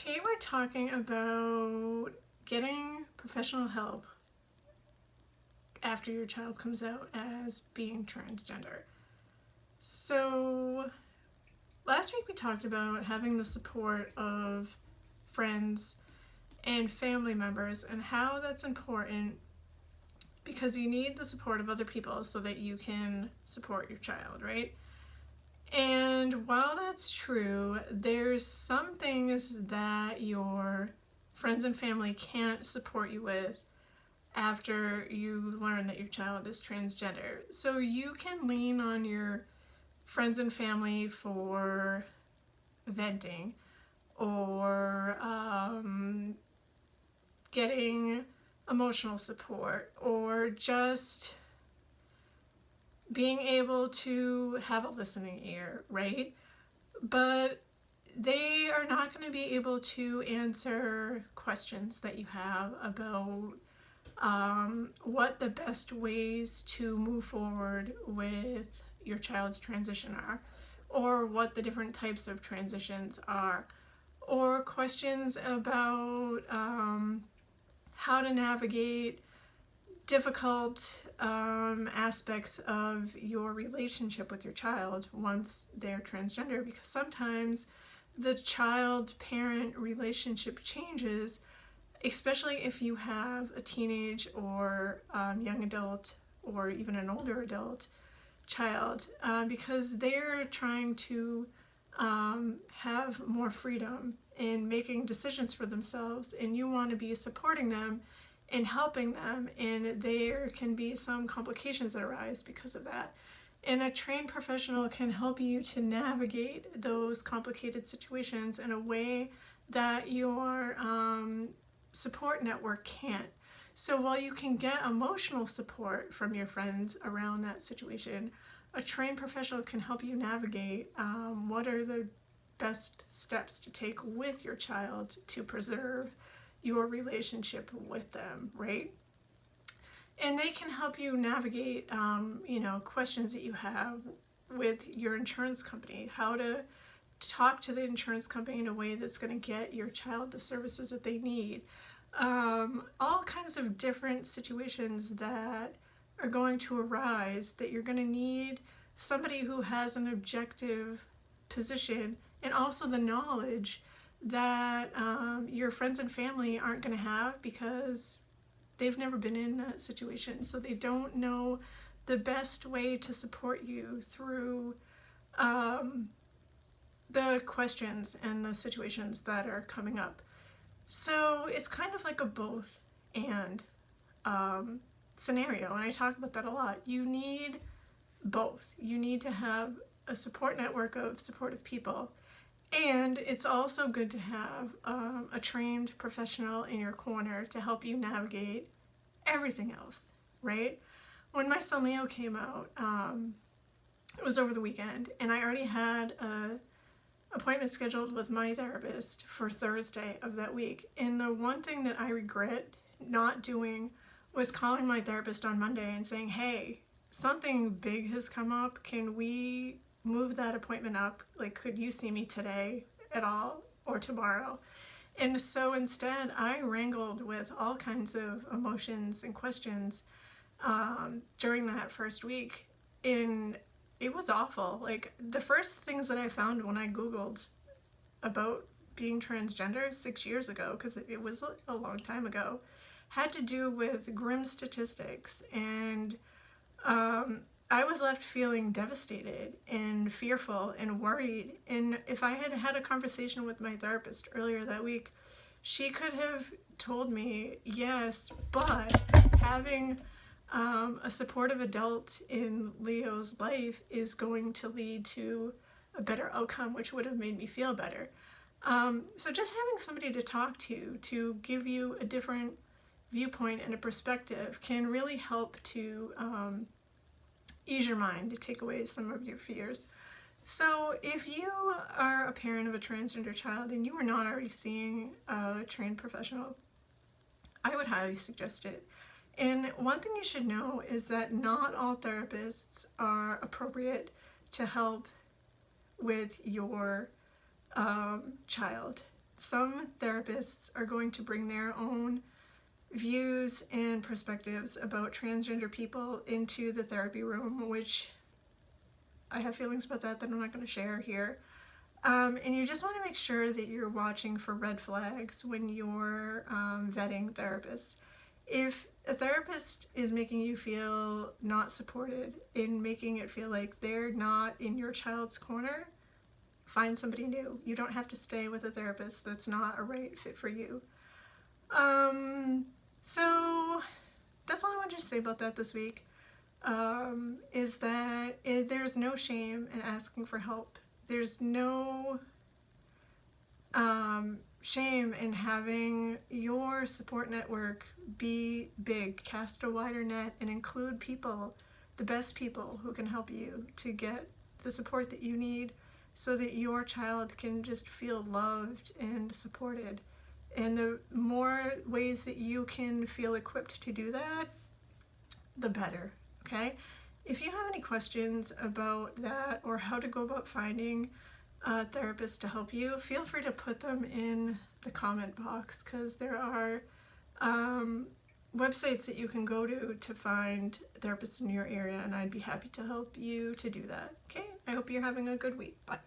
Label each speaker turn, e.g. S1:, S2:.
S1: Today we're talking about getting professional help after your child comes out as being transgender. So last week we talked about having the support of friends and family members and how that's important because you need the support of other people so that you can support your child, right? And while that's true, there's some things that your friends and family can't support you with after you learn that your child is transgender. So you can lean on your friends and family for venting or getting emotional support or just being able to have a listening ear, right? But they are not going to be able to answer questions that you have about what the best ways to move forward with your child's transition are, or what the different types of transitions are, or questions about how to navigate difficult aspects of your relationship with your child once they're transgender, because sometimes the child-parent relationship changes, especially if you have a teenage or young adult or even an older adult child, because they're trying to have more freedom in making decisions for themselves, and you want to be supporting them and helping them, and there can be some complications that arise because of that. And a trained professional can help you to navigate those complicated situations in a way that your support network can't. So while you can get emotional support from your friends around that situation, a trained professional can help you navigate what are the best steps to take with your child to preserve your relationship with them, right? And they can help you navigate, questions that you have with your insurance company, how to talk to the insurance company in a way that's going to get your child the services that they need. All kinds of different situations that are going to arise that you're going to need somebody who has an objective position and also the knowledge that your friends and family aren't going to have because they've never been in that situation. So they don't know the best way to support you through the questions and the situations that are coming up. So it's kind of like a both and scenario, and I talk about that a lot. You need both. You need to have a support network of supportive people, and it's also good to have a trained professional in your corner to help you navigate everything else, right? When my son Leo came out, it was over the weekend, and I already had an appointment scheduled with my therapist for Thursday of that week. And the one thing that I regret not doing was calling my therapist on Monday and saying, hey, something big has come up. Can we move that appointment up? Like, could you see me today at all or tomorrow? And so instead, I wrangled with all kinds of emotions and questions during that first week. And it was awful. Like, the first things that I found when I Googled about being transgender 6 years ago, because it was a long time ago, had to do with grim statistics. And I was left feeling devastated and fearful and worried. And if I had had a conversation with my therapist earlier that week, she could have told me, yes, but having a supportive adult in Leo's life is going to lead to a better outcome, which would have made me feel better. So just having somebody to talk to give you a different viewpoint and a perspective can really help to ease your mind, to take away some of your fears. So if you are a parent of a transgender child and you are not already seeing a trained professional, I would highly suggest it. And one thing you should know is that not all therapists are appropriate to help with your child. some therapists are going to bring their own views and perspectives about transgender people into the therapy room, which I have feelings about that I'm not going to share here. And you just want to make sure that you're watching for red flags when you're vetting therapists. If a therapist is making you feel not supported, in making it feel like they're not in your child's corner, find somebody new. You don't have to stay with a therapist that's not a right fit for you. So that's all I wanted to say about that this week. Is that there's no shame in asking for help. There's no shame in having your support network be big, cast a wider net, and include people, the best people who can help you to get the support that you need so that your child can just feel loved and supported. And the more ways that you can feel equipped to do that, the better, okay? If you have any questions about that or how to go about finding a therapist to help you, feel free to put them in the comment box, because there are websites that you can go to find therapists in your area, and I'd be happy to help you to do that. Okay, I hope you're having a good week. Bye.